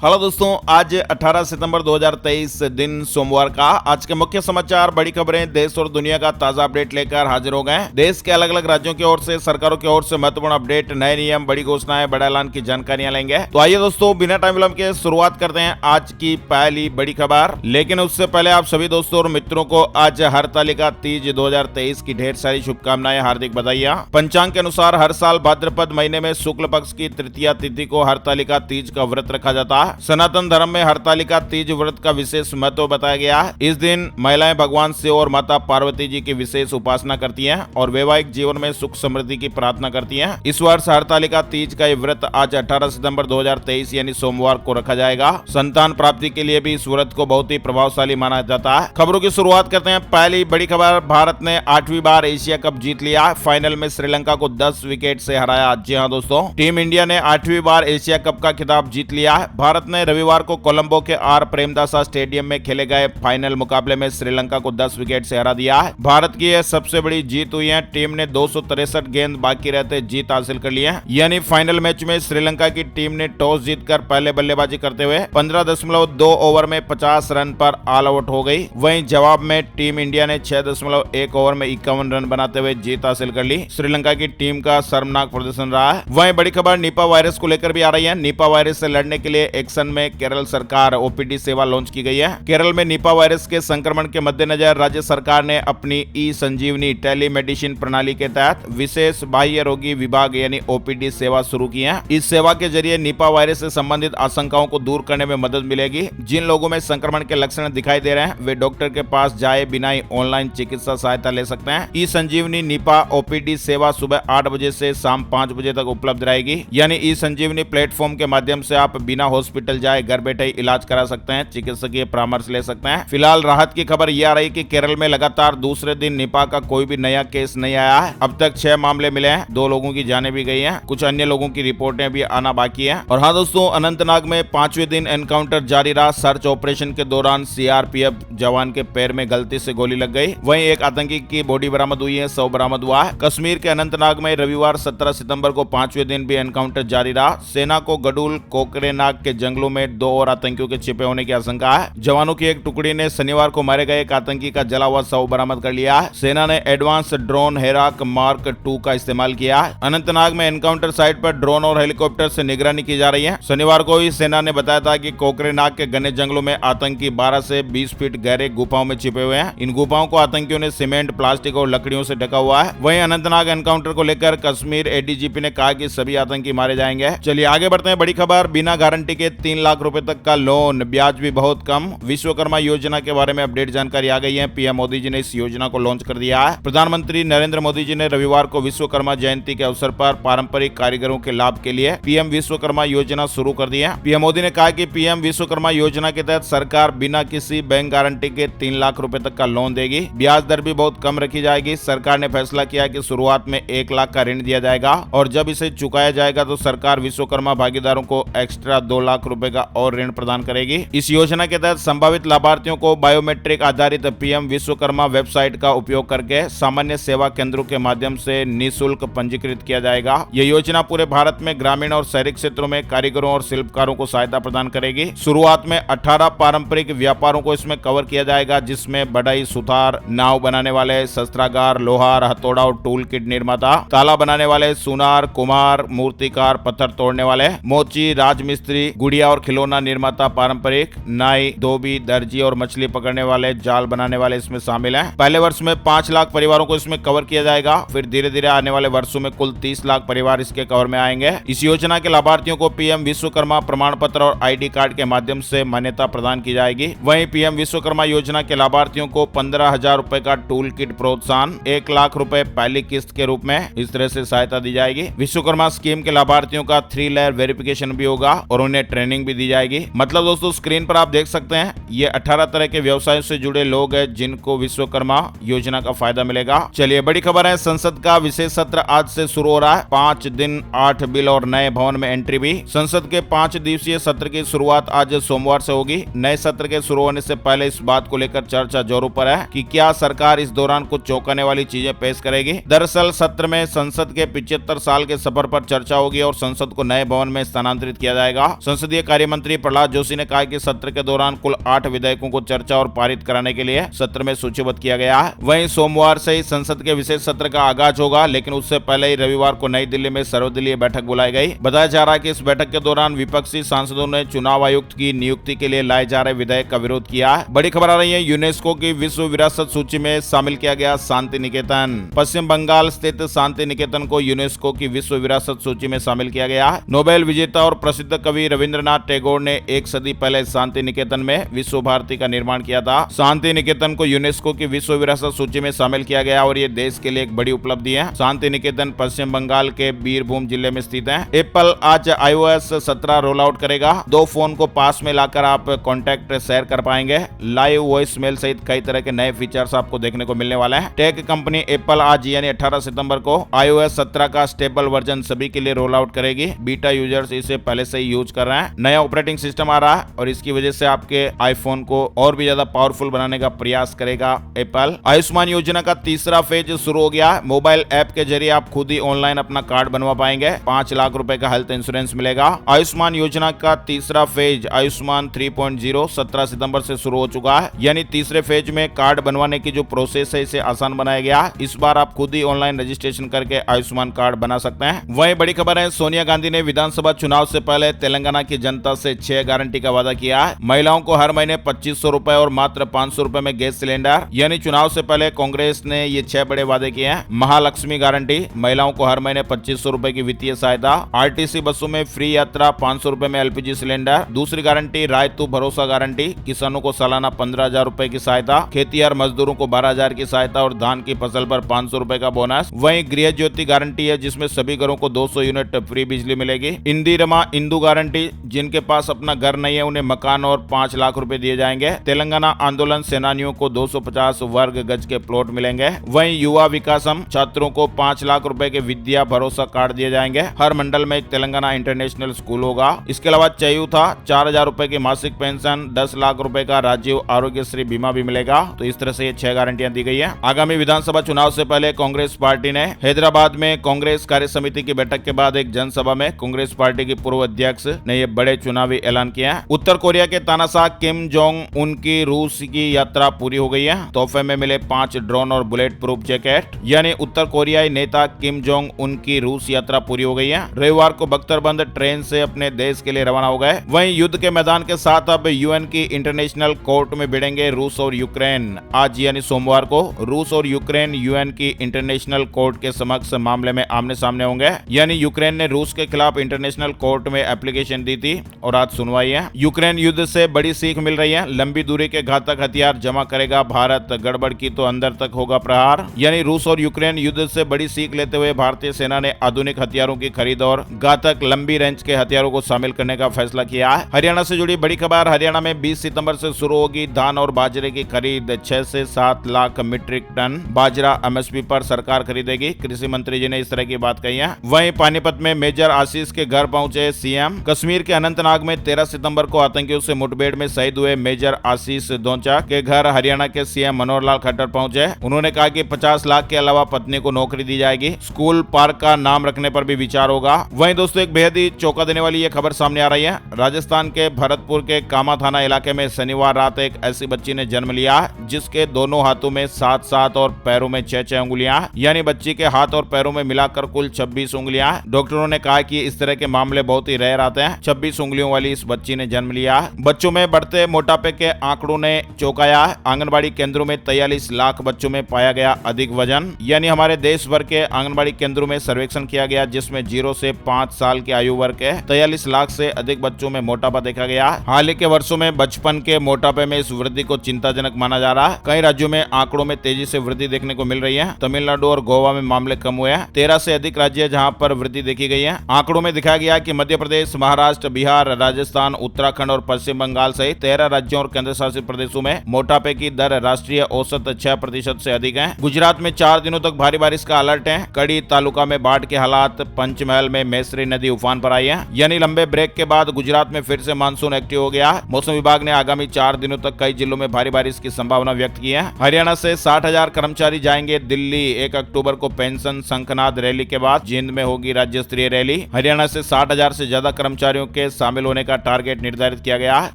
Hello दोस्तों, आज 18 सितंबर 2023 दिन सोमवार का आज के मुख्य समाचार, बड़ी खबरें, देश और दुनिया का ताजा अपडेट लेकर हाजिर हो गए। देश के अलग अलग राज्यों की ओर से, सरकारों की ओर से महत्वपूर्ण अपडेट, नए नियम, बड़ी घोषणाएं, बड़ा ऐलान की जानकारियां लेंगे। तो आइए दोस्तों, बिना टाइम विलंब के शुरुआत करते हैं आज की पहली बड़ी खबर। लेकिन उससे पहले आप सभी दोस्तों और मित्रों को आज हरतालिका तीज 2023 की ढेर सारी शुभकामनाएं, हार्दिक बधाइयां। पंचांग के अनुसार हर साल भाद्रपद महीने में शुक्ल पक्ष की तृतीया तिथि को हरतालिका तीज का व्रत रखा जाता है। सनातन धर्म में हरतालिका तीज व्रत का विशेष महत्व बताया गया है। इस दिन महिलाएं भगवान शिव और माता पार्वती जी की विशेष उपासना करती हैं और वैवाहिक जीवन में सुख समृद्धि की प्रार्थना करती हैं। इस वर्ष हरतालिका तीज का ये व्रत आज 18 सितंबर 2023 यानी सोमवार को रखा जाएगा। संतान प्राप्ति के लिए भी इस व्रत को बहुत ही प्रभावशाली माना जाता है। खबरों की शुरुआत करते हैं। पहली बड़ी खबर, भारत ने 8वीं बार एशिया कप जीत लिया। फाइनल में श्रीलंका को 10 विकेट से हराया। जी हां दोस्तों, टीम इंडिया ने 8वीं बार एशिया कप का खिताब जीत लिया है। भारत ने रविवार को कोलंबो के आर प्रेमदासा स्टेडियम में खेले गए फाइनल मुकाबले में श्रीलंका को 10 विकेट से हरा दिया है। भारत की यह सबसे बड़ी जीत हुई है। टीम ने 263 गेंद बाकी रहते जीत हासिल कर ली है। यानी फाइनल मैच में श्रीलंका की टीम ने टॉस जीतकर पहले बल्लेबाजी करते हुए 15.2 ओवर में 50 रन पर ऑल आउट हो गई। वहीं जवाब में टीम इंडिया ने 6.1 ओवर में 51 रन बनाते हुए जीत हासिल कर ली। श्रीलंका की टीम का शर्मनाक प्रदर्शन रहा है। वहीं बड़ी खबर निपा वायरस को लेकर भी आ रही है। निपा वायरस से लड़ने के लिए एक्शन में केरल सरकार ओपीडी सेवा लॉन्च की गई है। केरल में निपा वायरस के संक्रमण के मद्देनजर राज्य सरकार ने अपनी ई संजीवनी टेलीमेडिसिन प्रणाली के तहत विशेष बाह्य रोगी विभाग यानी ओपीडी सेवा शुरू की है। इस सेवा के जरिए निपा वायरस से संबंधित आशंकाओं को दूर करने में मदद मिलेगी। जिन लोगों में संक्रमण के लक्षण दिखाई दे रहे हैं वे डॉक्टर के पास जाए बिना ही ऑनलाइन चिकित्सा सहायता ले सकते हैं। ई संजीवनी निपा ओपीडी सेवा सुबह 8 बजे से शाम 5 बजे तक उपलब्ध रहेगी। यानी ई संजीवनी प्लेटफॉर्म के माध्यम से आप बिना हॉस्पिटल जाए घर बैठे ही इलाज करा सकते हैं, चिकित्सकीय परामर्श ले सकते हैं। फिलहाल राहत की खबर यह आ रही कि केरल में लगातार दूसरे दिन निपा का कोई भी नया केस नहीं आया है। अब तक 6 मामले मिले हैं, 2 लोगों की जानें भी गई हैं, कुछ अन्य लोगों की रिपोर्टें भी आना बाकी है। और हाँ दोस्तों, अनंतनाग में 5वें दिन एनकाउंटर जारी रहा। सर्च ऑपरेशन के दौरान सीआरपीएफ जवान के पैर में गलती से गोली लग गई। वहीं एक आतंकी की बॉडी बरामद हुई है, शव बरामद हुआ है। कश्मीर के अनंतनाग में रविवार 17 सितंबर को 5वें दिन भी एनकाउंटर जारी रहा। सेना को गडुल कोकरेनाग के जंगलों में 2 और आतंकियों के छिपे होने की आशंका है। जवानों की एक टुकड़ी ने शनिवार को मारे गए एक आतंकी का जला हुआ शव बरामद कर लिया है। सेना ने एडवांस ड्रोन हेराक मार्क 2 का इस्तेमाल किया है। अनंतनाग में एनकाउंटर साइट पर ड्रोन और हेलीकॉप्टर से निगरानी की जा रही है। शनिवार को ही सेना ने बताया था कि कोकरेनाग के घने जंगलों में आतंकी 12 से 20 फीट गहरे गुफाओं में छिपे हुए हैं। इन गुफाओं को आतंकियों ने सीमेंट, प्लास्टिक और लकड़ियों से ढका हुआ है। वहीं अनंतनाग एनकाउंटर को लेकर कश्मीर एडीजीपी ने कहा कि सभी आतंकी मारे जाएंगे। चलिए आगे बढ़ते हैं। बड़ी खबर, बिना गारंटी के 3 लाख रुपए तक का लोन, ब्याज भी बहुत कम। विश्वकर्मा योजना के बारे में अपडेट जानकारी आ गई है। पीएम मोदी जी ने इस योजना को लॉन्च कर दिया है। प्रधानमंत्री नरेंद्र मोदी जी ने रविवार को विश्वकर्मा जयंती के अवसर पर पारंपरिक कारीगरों के लाभ के लिए पीएम विश्वकर्मा योजना शुरू कर दी है। पीएम मोदी ने कहा कि पीएम विश्वकर्मा योजना के तहत सरकार बिना किसी बैंक गारंटी के 3 लाख रुपए तक का लोन देगी। ब्याज दर भी बहुत कम रखी जाएगी। सरकार ने फैसला किया कि शुरुआत में 1 लाख का ऋण दिया जाएगा और जब इसे चुकाया जाएगा तो सरकार विश्वकर्मा भागीदारों को एक्स्ट्रा 2 लाख रुपए का और ऋण प्रदान करेगी। इस योजना के तहत संभावित लाभार्थियों को बायोमेट्रिक आधारित पीएम विश्वकर्मा वेबसाइट का उपयोग करके सामान्य सेवा केंद्रों के माध्यम से निःशुल्क पंजीकृत किया जाएगा। यह योजना पूरे भारत में ग्रामीण और शहरी क्षेत्रों में कारीगरों और शिल्पकारों को सहायता प्रदान करेगी। शुरुआत में 18 पारंपरिक व्यापारों को इसमें कवर किया जाएगा, जिसमें बढ़ई, सुथार, नाव बनाने वाले, शस्त्रागार, लोहार, हथौड़ा और टूल किट निर्माता, ताला बनाने वाले, सुनार, कुम्हार, मूर्तिकार, पत्थर तोड़ने वाले, मोची, राजमिस्त्री, गुड़िया और खिलौना निर्माता, पारंपरिक नाई, धोबी, दर्जी और मछली पकड़ने वाले, जाल बनाने वाले इसमें शामिल हैं। पहले वर्ष में 5 लाख परिवारों को इसमें कवर किया जाएगा। फिर धीरे धीरे आने वाले वर्षों में कुल 30 लाख परिवार इसके कवर में आएंगे। इस योजना के लाभार्थियों को पीएम विश्वकर्मा प्रमाण पत्र और आईडी कार्ड के माध्यम से मान्यता प्रदान की जाएगी। वहीं पीएम विश्वकर्मा योजना के लाभार्थियों को 15,000 रुपए का टूल किट प्रोत्साहन, 1 लाख रुपए पहली किस्त के रूप में इस तरह से सहायता दी जाएगी। विश्वकर्मा स्कीम के लाभार्थियों का 3 लेयर वेरिफिकेशन भी होगा और उन्हें ट्रेनिंग भी दी जाएगी। मतलब दोस्तों, स्क्रीन पर आप देख सकते हैं ये 18 तरह के व्यवसायों से जुड़े लोग हैं जिनको विश्वकर्मा योजना का फायदा मिलेगा। चलिए बड़ी खबर है, संसद का विशेष सत्र आज से शुरू हो रहा है। 5 दिन 8 बिल और नए भवन में एंट्री भी। संसद के 5 दिवसीय सत्र की शुरुआत आज सोमवार से होगी। नए सत्र के शुरू होने से पहले इस बात को लेकर चर्चा जोरों पर है कि क्या सरकार इस दौरान कुछ चौंकाने वाली चीजें पेश करेगी। दरअसल सत्र में संसद के 75 साल के सफर पर चर्चा होगी और संसद को नए भवन में स्थानांतरित किया जाएगा। संसदीय संसदीय कार्य मंत्री प्रहलाद जोशी ने कहा कि सत्र के दौरान कुल 8 विधेयकों को चर्चा और पारित कराने के लिए सत्र में सूचीबद्ध किया गया है। वहीं सोमवार से ही संसद के विशेष सत्र का आगाज होगा, लेकिन उससे पहले ही रविवार को नई दिल्ली में सर्वदलीय बैठक बुलाई गई। बताया जा रहा है कि इस बैठक के दौरान विपक्षी सांसदों ने चुनाव आयुक्त की नियुक्ति के लिए लाए जा रहे विधेयक का विरोध किया। बड़ी खबर आ रही है, यूनेस्को की विश्व विरासत सूची में शामिल किया गया शांति निकेतन। पश्चिम बंगाल स्थित शांति निकेतन को यूनेस्को की विश्व विरासत सूची में शामिल किया गया। नोबेल विजेता और प्रसिद्ध कवि रविंद्रनाथ टैगोर ने 1 सदी पहले शांति निकेतन में विश्व भारती का निर्माण किया था। शांति निकेतन को यूनेस्को की विश्व विरासत सूची में शामिल किया गया और ये देश के लिए एक बड़ी उपलब्धि है। शांति निकेतन पश्चिम बंगाल के बीरभूम जिले में स्थित है। एप्पल आज iOS 17 रोल आउट करेगा। 2 फोन को पास में लाकर आप कॉन्टैक्ट शेयर कर पाएंगे। लाइव वॉइस मेल सहित कई तरह के नए फीचर्स आपको देखने को मिलने वाले हैं। टेक कंपनी एप्पल आज यानी 18 सितंबर को iOS 17 का स्टेबल वर्जन सभी के लिए रोल आउट करेगी। बीटा यूजर्स इसे पहले से ही यूज कर रहे हैं। नया ऑपरेटिंग सिस्टम आ रहा है और इसकी वजह से आपके आईफोन को और भी ज्यादा पावरफुल बनाने का प्रयास करेगा एप्पल। आयुष्मान योजना का तीसरा फेज शुरू हो गया। मोबाइल ऐप के जरिए आप खुद ही ऑनलाइन अपना कार्ड बनवा पाएंगे। 5 लाख रुपए का हेल्थ इंश्योरेंस मिलेगा। आयुष्मान योजना का तीसरा फेज आयुष्मान 3.0 17 सितंबर से शुरू हो चुका है। यानी तीसरे फेज में कार्ड बनवाने की जो प्रोसेस है इसे आसान बनाया गया। इस बार आप खुद ही ऑनलाइन रजिस्ट्रेशन करके आयुष्मान कार्ड बना सकते हैं। वहीं बड़ी खबर है, सोनिया गांधी ने विधानसभा चुनाव से पहले तेलंगाना की जनता से 6 गारंटी का वादा किया है। महिलाओं को हर महीने 2500 रुपए और मात्र 500 रुपए में गैस सिलेंडर। यानी चुनाव से पहले कांग्रेस ने ये 6 बड़े वादे किए हैं। महालक्ष्मी गारंटी, महिलाओं को हर महीने 2500 रुपए की वित्तीय सहायता। आरटीसी बसों में फ्री यात्रा, 500 रुपए में एलपीजी सिलेंडर। दूसरी गारंटी रायतू भरोसा गारंटी, किसानों को सालाना 15,000 रुपए की सहायता। खेतिहर मजदूरों को 12,000 की सहायता और धान की फसल पर 500 रुपए का बोनस। वहीं गृह ज्योति गारंटी है जिसमें सभी घरों को 200 यूनिट फ्री बिजली मिलेगी। इंदिरमा इंदू गारंटी, जिनके पास अपना घर नहीं है उन्हें मकान और 5 लाख रुपए दिए जाएंगे। तेलंगाना आंदोलन सेनानियों को 250 वर्ग गज के प्लॉट मिलेंगे। वहीं युवा विकासम, छात्रों को 5 लाख रुपए के विद्या भरोसा कार्ड दिए जाएंगे। हर मंडल में एक तेलंगाना इंटरनेशनल स्कूल होगा। इसके अलावा चयूथा 4,000 रुपए की मासिक पेंशन, 10 लाख रुपए का राजीव आरोग्यश्री बीमा भी मिलेगा। तो इस तरह से ये 6 गारंटियां दी गई है। आगामी विधानसभा चुनाव से पहले कांग्रेस पार्टी ने हैदराबाद में कांग्रेस कार्य समिति की बैठक के बाद एक जनसभा में कांग्रेस पार्टी की पूर्व अध्यक्ष ने ये बड़े चुनावी ऐलान किया है। उत्तर कोरिया के तानाशाह किम जोंग उन की रूस की यात्रा पूरी हो गई है। तोहफे में मिले 5 ड्रोन और बुलेट प्रूफ जैकेट। यानी उत्तर कोरियाई नेता किम जोंग उन की रूस यात्रा पूरी हो गई है। रविवार को बख्तरबंद ट्रेन से अपने देश के लिए रवाना हो गए। वहीं युद्ध के मैदान के साथ अब यूएन की इंटरनेशनल कोर्ट में भिड़ेंगे रूस और यूक्रेन। आज यानी सोमवार को रूस और यूक्रेन यूएन की इंटरनेशनल कोर्ट के समक्ष मामले में आमने सामने होंगे। यानी यूक्रेन ने रूस के खिलाफ इंटरनेशनल कोर्ट में एप्लीकेशन दी थी और आज सुनवाई है। यूक्रेन युद्ध से बड़ी सीख मिल रही है। लंबी दूरी के घातक हथियार जमा करेगा भारत, गड़बड़ की तो अंदर तक होगा प्रहार। यानी रूस और यूक्रेन युद्ध से बड़ी सीख लेते हुए भारतीय सेना ने आधुनिक हथियारों की खरीद और घातक लंबी रेंज के हथियारों को शामिल करने का फैसला किया है। हरियाणा से जुड़ी बड़ी खबर, हरियाणा में 20 सितंबर से शुरू होगी धान और बाजरे की खरीद। 6 से 7 लाख मीट्रिक टन बाजरा एमएसपी पर सरकार खरीदेगी। कृषि मंत्री जी ने इस तरह की बात कही है। वहीं पानीपत में मेजर आशीष के घर पहुंचे सीएम। कश्मीर के अनंतनाग में 13 सितंबर को आतंकियों से मुठभेड़ में शहीद हुए मेजर आशीष दोंचा के घर हरियाणा के सीएम मनोहर लाल खट्टर पहुंचे। उन्होंने कहा कि 50 लाख के अलावा पत्नी को नौकरी दी जाएगी। स्कूल पार्क का नाम रखने पर भी विचार होगा। वहीं दोस्तों एक बेहद ही चौंका देने वाली ये खबर सामने आ रही है। राजस्थान के भरतपुर के कामा थाना इलाके में शनिवार रात एक ऐसी बच्ची ने जन्म लिया जिसके दोनों हाथों में 7-7 और पैरों में 6-6 उंगलियां, यानी बच्ची के हाथ और पैरों में मिलाकर कुल 26 उंगलियां। डॉक्टरों ने कहा कि इस तरह के मामले बहुत ही रेयर आते हैं। 26 उंगलियों वाली इस बच्ची ने जन्म लिया। बच्चों में बढ़ते मोटापे के आंकड़ों ने चौंकाया। आंगनबाड़ी केंद्रों में 43 लाख बच्चों में पाया गया अधिक वजन। यानी हमारे देश भर के आंगनबाड़ी केंद्रों में सर्वेक्षण किया गया जिसमें 0 से 5 साल की आयु वर्ग के 43 लाख से अधिक बच्चों में मोटापा देखा गया। हाल ही के वर्षों में बचपन के मोटापे में इस वृद्धि को चिंताजनक माना जा रहा है। कई राज्यों में आंकड़ों में तेजी से वृद्धि देखने को मिल रही है। तमिलनाडु और गोवा में मामले कम हुए हैं। 13 से अधिक राज्य जहां पर वृद्धि देखी गई है। आंकड़ों में दिखाया गया कि मध्य प्रदेश, महाराष्ट्र, बिहार, राजस्थान, उत्तराखंड और पश्चिम बंगाल सहित 13 राज्यों और केंद्र शासित प्रदेशों में मोटापे की दर राष्ट्रीय औसत 6% से अधिक है। गुजरात में 4 दिनों तक भारी बारिश का अलर्ट है। कड़ी तालुका में बाढ़ के हालात। पंचमहल में मेसरी नदी उफान पर आई है। यानी लंबे ब्रेक के बाद गुजरात में फिर से मानसून एक्टिव हो गया। मौसम विभाग ने आगामी 4 दिनों तक कई जिलों में भारी बारिश की संभावना व्यक्त की है। हरियाणा से 60,000 कर्मचारी जाएंगे दिल्ली। 1 अक्टूबर को पेंशन शंखनाद रैली के बाद जींद में होगी राज्य स्तरीय रैली। हरियाणा से 60,000 से ज्यादा कर्मचारियों के के शामिल होने का टारगेट निर्धारित किया गया है।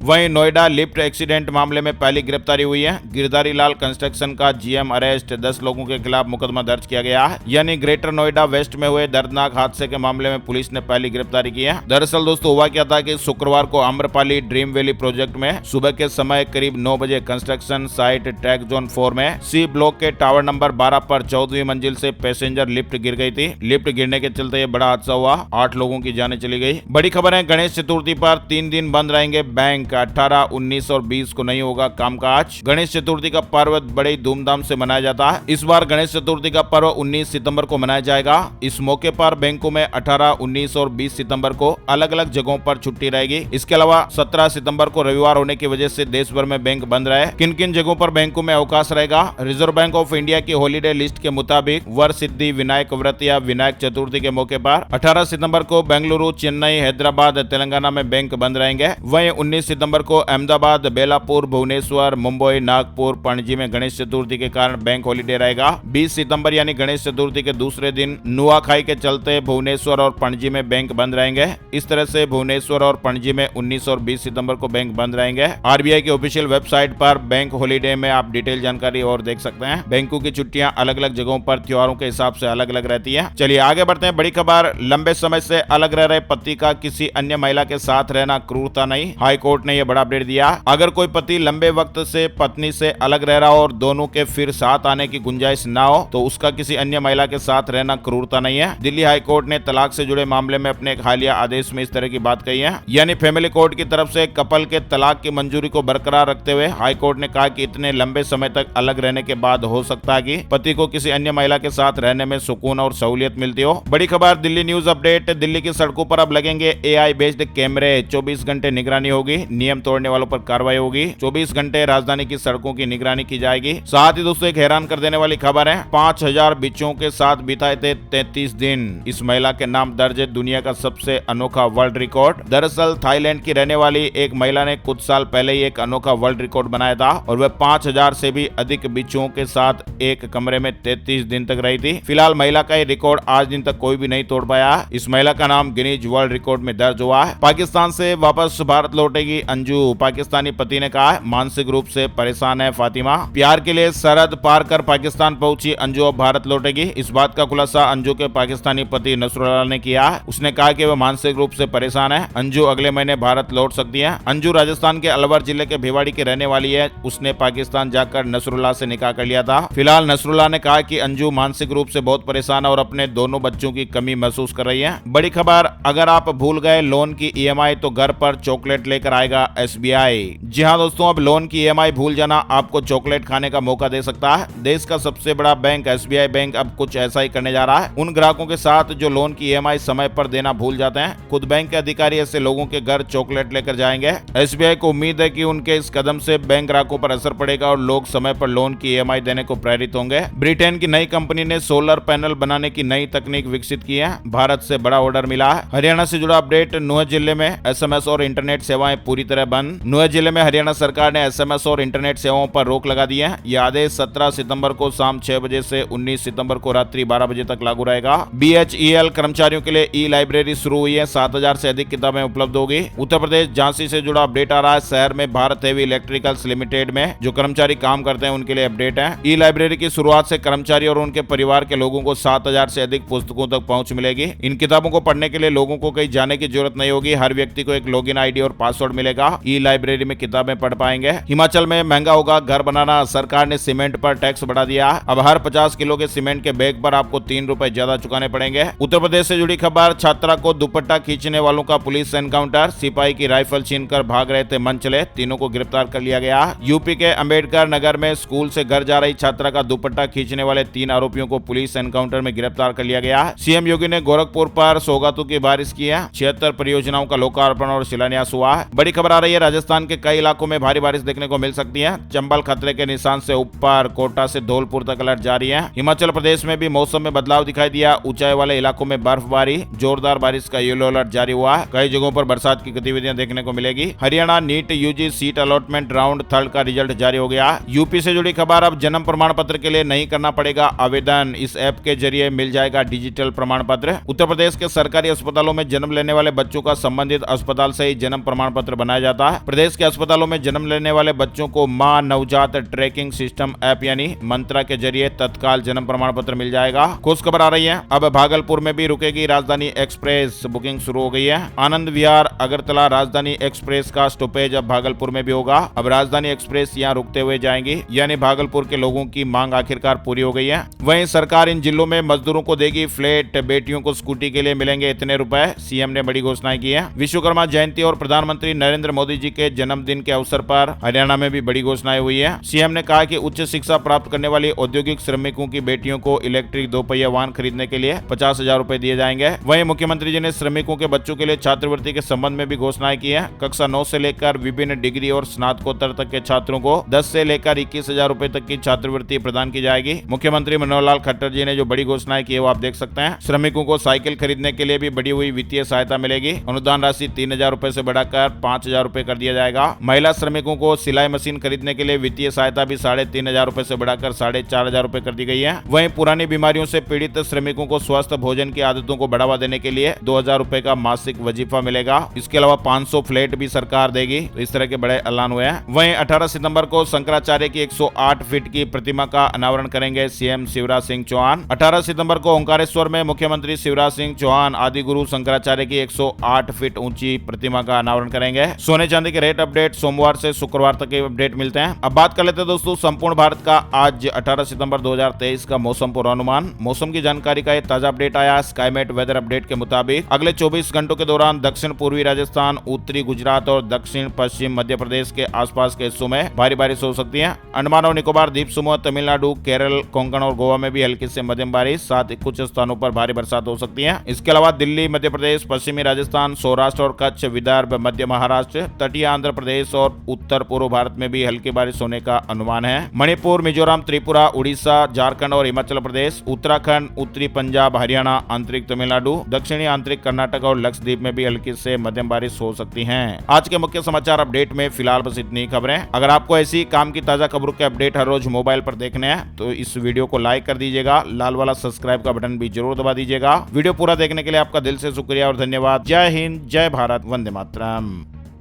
वहीं नोएडा लिफ्ट एक्सीडेंट मामले में पहली गिरफ्तारी हुई है। गिरधारी लाल कंस्ट्रक्शन का जीएम अरेस्ट, 10 लोगों के खिलाफ मुकदमा दर्ज किया गया है। यानी ग्रेटर नोएडा वेस्ट में हुए दर्दनाक हादसे के मामले में पुलिस ने पहली गिरफ्तारी की है। दरअसल दोस्तों हुआ क्या था कि शुक्रवार को आम्रपाली ड्रीम वैली प्रोजेक्ट में सुबह के समय करीब 9 बजे कंस्ट्रक्शन साइट ट्रैक जोन 4 में सी ब्लॉक के टावर नंबर 12 पर 14वीं मंजिल से पैसेंजर लिफ्ट गिर गई थी। लिफ्ट गिरने के चलते बड़ा हादसा हुआ, 8 लोगों की जानें चली गई। बड़ी खबर है, गणेश चतुर्थी पर 3 दिन बंद रहेंगे बैंक। 18, 19 और 20 को नहीं होगा कामकाज। गणेश चतुर्थी का पर्व बड़े धूमधाम से मनाया जाता है। इस बार गणेश चतुर्थी का पर्व 19 सितंबर को मनाया जाएगा। इस मौके पर बैंकों में 18, 19 और 20 सितंबर को अलग अलग जगहों पर छुट्टी रहेगी। इसके अलावा 17 सितंबर को रविवार होने की वजह से देश भर में बैंक बंद रहे। किन किन जगहों पर बैंकों में अवकाश रहेगा? रिजर्व बैंक ऑफ इंडिया की हॉलीडे लिस्ट के मुताबिक वर सिद्धि विनायक व्रत या विनायक चतुर्थी के मौके पर 18 सितंबर को बेंगलुरु, चेन्नई, हैदराबाद, तेलंगाना में बैंक बंद रहेंगे। वहीं 19 सितंबर को अहमदाबाद, बेलापुर, भुवनेश्वर, मुंबई, नागपुर, पणजी में गणेश चतुर्थी के कारण बैंक हॉलीडे रहेगा। 20 सितंबर यानी गणेश चतुर्थी के दूसरे दिन नुआखाई के चलते भुवनेश्वर और पणजी में बैंक बंद रहेंगे। इस तरह से भुवनेश्वर और पणजी में 19 और 20 सितंबर को बैंक बंद रहेंगे। आरबीआई की ऑफिशियल वेबसाइट पर बैंक हॉलीडे में आप डिटेल जानकारी और देख सकते हैं। बैंकों की छुट्टियां अलग अलग जगहों पर त्योहारों के हिसाब से अलग अलग रहती है। चलिए आगे बढ़ते हैं। बड़ी खबर, लंबे समय से अलग रह रहे पति का किसी अन्य महिला के साथ रहना क्रूरता नहीं। हाई कोर्ट ने यह बड़ा अपडेट दिया। अगर कोई पति लंबे वक्त से पत्नी से अलग रह रहा हो और दोनों के फिर साथ आने की गुंजाइश ना हो तो उसका किसी अन्य महिला के साथ रहना क्रूरता नहीं है। दिल्ली हाई कोर्ट ने तलाक से जुड़े मामले में अपने एक हालिया आदेश में इस तरह की बात कही है। यानी फैमिली कोर्ट की तरफ से कपल के तलाक की मंजूरी को बरकरार रखते हुए हाई कोर्ट ने कहा कि इतने लंबे समय तक अलग रहने के बाद हो सकता है कि पति को किसी अन्य महिला के साथ रहने में सुकून और सहूलियत मिलती हो। बड़ी खबर, दिल्ली न्यूज अपडेट। दिल्ली की सड़कों पर अब लगेंगे एआई बेस्ड कैमरे। 24 घंटे निगरानी होगी, नियम तोड़ने वालों पर कार्रवाई होगी। 24 घंटे राजधानी की सड़कों की निगरानी की जाएगी। साथ ही दोस्तों एक हैरान कर देने वाली खबर है, 5000 बिच्छुओं के साथ बिताए थे 33 दिन। इस महिला के नाम दर्ज है दुनिया का सबसे अनोखा वर्ल्ड रिकॉर्ड। दरअसल थाईलैंड की रहने वाली एक महिला ने कुछ साल पहले ही एक अनोखा वर्ल्ड रिकॉर्ड बनाया था और वह 5000 से भी अधिक बिच्छुओं के साथ एक कमरे में 33 दिन तक रही थी। फिलहाल महिला का ये रिकॉर्ड आज दिन तक कोई भी नहीं तोड़ पाया। इस महिला का नाम गिनीज वर्ल्ड रिकॉर्ड में दर्ज हुआ है। पाकिस्तान से वापस भारत लौटेगी अंजू। पाकिस्तानी पति ने कहा मानसिक रूप से परेशान है फातिमा। प्यार के लिए सरहद पार कर पाकिस्तान पहुंची अंजू अब भारत लौटेगी। इस बात का खुलासा अंजू के पाकिस्तानी पति नसरुल्लाह ने किया। उसने कहा कि वह मानसिक रूप से परेशान है। अंजू अगले महीने भारत लौट सकती है। अंजू राजस्थान के अलवर जिले के भिवाड़ी की रहने वाली है। उसने पाकिस्तान जाकर नसरुल्लाह से निकाह कर लिया था। फिलहाल नसरुल्लाह ने कहा कि अंजू मानसिक रूप से बहुत परेशान है और अपने दोनों बच्चों की कमी महसूस कर रही है। बड़ी खबर, अगर आप भूल गए लोन की ईएमआई तो घर पर चॉकलेट लेकर आएगा एसबीआई। जी हां दोस्तों, अब लोन की ईएमआई भूल जाना आपको चॉकलेट खाने का मौका दे सकता है। देश का सबसे बड़ा बैंक एसबीआई बैंक अब कुछ ऐसा ही करने जा रहा है। उन ग्राहकों के साथ जो लोन की ईएमआई समय पर देना भूल जाते हैं, खुद बैंक के अधिकारी ऐसे लोगों के घर चॉकलेट लेकर जाएंगे। एसबीआई को उम्मीद है कि उनके इस कदम से बैंक ग्राहकों पर असर पड़ेगा और लोग समय पर लोन की ईएमआई देने को प्रेरित होंगे। ब्रिटेन की नई कंपनी ने सोलर पैनल बनाने की नई तकनीक विकसित की है। भारत से बड़ा ऑर्डर मिला है। हरियाणा से जुड़ा अपडेट, नुह जिले में एसएमएस और इंटरनेट सेवाएं पूरी तरह बंद। नुह जिले में हरियाणा सरकार ने एसएमएस और इंटरनेट सेवाओं पर रोक लगा दी है। यह आदेश 17 सितंबर को शाम 6 बजे से 19 सितंबर को रात्रि 12 बजे तक लागू रहेगा। बीएचईएल कर्मचारियों के लिए ई लाइब्रेरी शुरू हुई है। 7000 से अधिक किताबें उपलब्ध होगी। उत्तर प्रदेश झांसी से जुड़ा अपडेट आ रहा है। शहर में भारत हेवी इलेक्ट्रिकल्स लिमिटेड में जो कर्मचारी काम करते हैं उनके लिए अपडेट है। ई लाइब्रेरी की शुरुआत से कर्मचारी और उनके परिवार के लोगों को 7000 से अधिक पुस्तकों तक पहुंच मिलेगी। इन किताबों को पढ़ने के लिए लोगों को कहीं जाने की जरूरत नहीं होगी। हर व्यक्ति को एक लॉगिन आईडी और पासवर्ड मिलेगा। ई लाइब्रेरी में किताबें पढ़ पाएंगे। हिमाचल में महंगा होगा घर बनाना। सरकार ने सीमेंट पर टैक्स बढ़ा दिया। अब हर 50 किलो के सीमेंट के बैग पर आपको 3 रुपए ज्यादा चुकाने पड़ेंगे। उत्तर प्रदेश से जुड़ी खबर, छात्रा को दुपट्टा खींचने वालों का पुलिस एनकाउंटर। सिपाही की राइफल छीनकर भाग रहे थे मनचले, तीनों को गिरफ्तार कर लिया गया। यूपी के अंबेडकर नगर में स्कूल से घर जा रही छात्रा का दुपट्टा खींचने वाले 3 आरोपियों को पुलिस एनकाउंटर में गिरफ्तार कर लिया गया। सीएम योगी ने गोरखपुर पर सौगातों की बारिश की है। 76 परियोजनाओं का लोकार्पण और शिलान्यास हुआ। बड़ी खबर आ रही है, राजस्थान के कई इलाकों में भारी बारिश देखने को मिल सकती है। चंबल खतरे के निशान से ऊपर, कोटा से धौलपुर तक अलर्ट जारी है। हिमाचल प्रदेश में भी मौसम में बदलाव दिखाई दिया। ऊंचाई वाले इलाकों में बर्फबारी, जोरदार बारिश का येलो अलर्ट जारी हुआ है। कई जगहों पर बरसात की गतिविधियां देखने को मिलेगी। Haryana NEET UG seat allotment round 3 का रिजल्ट जारी हो गया। यूपी से जुड़ी खबर, अब जन्म प्रमाण पत्र के लिए नहीं करना पड़ेगा आवेदन। इस ऐप के जरिए मिल जाएगा डिजिटल प्रमाण पत्र। उत्तर प्रदेश के सरकारी अस्पतालों में जन्म लेने वाले बच्चों का संबंधित अस्पताल से ही जन्म प्रमाण पत्र बनाया जाता है। प्रदेश के अस्पतालों में जन्म लेने वाले बच्चों को मां नवजात ट्रैकिंग सिस्टम ऐप यानी मंत्रा के जरिए तत्काल जन्म प्रमाण पत्र मिल जाएगा। खुश खबर आ रही है, अब भागलपुर में भी रुकेगी राजधानी एक्सप्रेस। बुकिंग शुरू हो गई है। आनंद विहार अगरतला राजधानी एक्सप्रेस का स्टॉपेज अब भागलपुर में भी होगा। अब राजधानी एक्सप्रेस यहाँ रुकते हुए जाएंगी, यानी भागलपुर के लोगों की मांग आखिरकार पूरी हो गई है। वहीं सरकार इन जिलों में मजदूरों को देगी फ्लैट, बेटियों को स्कूटी के लिए मिलेंगे इतने रुपए। सीएम ने बड़ी घोषणाएं की है। विश्वकर्मा जयंती और प्रधानमंत्री नरेंद्र मोदी जी के जन्मदिन के अवसर पर हरियाणा में भी बड़ी घोषणाएं हुई है। सीएम ने कहा कि उच्च शिक्षा प्राप्त करने वाली औद्योगिक श्रमिकों की बेटियों को इलेक्ट्रिक 2 पहिया वाहन खरीदने के लिए 50,000 रुपए दिए जाएंगे। वहीं मुख्यमंत्री जी ने श्रमिकों के बच्चों के लिए छात्रवृत्ति के संबंध में भी घोषणाएं की है। कक्षा 9 से लेकर विभिन्न डिग्री और स्नातकोत्तर तक के छात्रों को 10 से लेकर 21,000 रुपए तक की छात्रवृत्ति प्रदान की जाएगी। मुख्यमंत्री मनोहर लाल खट्टर जी ने जो बड़ी घोषणाएं की है वो आप देख सकते हैं। श्रमिकों को साइकिल खरीदने के लिए भी बढ़ी हुई वित्तीय सहायता मिलेगी। अनुदान राशि 3,000 रुपए से बढ़ाकर 5,000 रुपए कर दिया जाएगा। महिला श्रमिकों को सिलाई मशीन खरीदने के लिए वित्तीय सहायता भी 3,500 रुपए से बढ़ाकर 4,500 रुपए कर दी गई है। वहीं पुरानी बीमारियों से पीड़ित श्रमिकों को स्वस्थ भोजन की आदतों को बढ़ावा देने के लिए 2,000 रुपए का मासिक वजीफा मिलेगा। इसके अलावा 500 फ्लैट भी सरकार देगी। तो इस तरह के बड़े ऐलान हुए हैं। वहीं 18 सितंबर को शंकराचार्य की 108 फीट की प्रतिमा का अनावरण करेंगे सीएम शिवराज सिंह चौहान। 18 सितंबर को ओंकारेश्वर में मुख्यमंत्री शिवराज सिंह चौहान आदि गुरु शंकराचार्य की 108 फीट ऊंची प्रतिमा का अनावरण करेंगे। सोने चांदी के रेट अपडेट सोमवार से शुक्रवार तक के अपडेट मिलते हैं। अब बात कर लेते हैं दोस्तों संपूर्ण भारत का आज 18 सितंबर 2023 का मौसम पूर्वानुमान। मौसम की जानकारी का एक ताजा अपडेट आया। स्काईमेट वेदर अपडेट के मुताबिक अगले 24 घंटों के दौरान दक्षिण पूर्वी राजस्थान, उत्तरी गुजरात और दक्षिण पश्चिम मध्य प्रदेश के आसपास के हिस्सों में भारी बारिश हो सकती है। अंडमान और निकोबार द्वीप समूह, तमिलनाडु, केरल, कोंकण और गोवा में भी हल्की से मध्यम बारिश, साथ ही कुछ स्थानों पर भारी बरसात हो सकती है। इसके अलावा दिल्ली, मध्य प्रदेश, पश्चिमी राजस्थान, सौराष्ट्र और कच्छ, विदर्भ, मध्य महाराष्ट्र, तटीय आंध्र प्रदेश और उत्तर पूर्व भारत में भी हल्की बारिश होने का अनुमान है। मणिपुर, मिजोरम, त्रिपुरा, उड़ीसा, झारखंड और हिमाचल प्रदेश, उत्तराखंड, उत्तरी पंजाब, हरियाणा, आंतरिक तमिलनाडु, दक्षिणी आंतरिक कर्नाटक और लक्षद्वीप में भी हल्की से मध्यम बारिश हो सकती है। आज के मुख्य समाचार अपडेट में फिलहाल बस इतनी खबरें। अगर आपको ऐसी काम की ताजा खबरों के अपडेट हर रोज मोबाइल पर देखने हैं तो इस वीडियो को लाइक कर दीजिएगा। लाल वाला सब्सक्राइब का बटन भी जरूर दबा दीजिएगा। वीडियो पूरा देखने के लिए आपका दिल से शुक्रिया और धन्यवाद। जय हिंद, जय भारत, वंदे मातरम।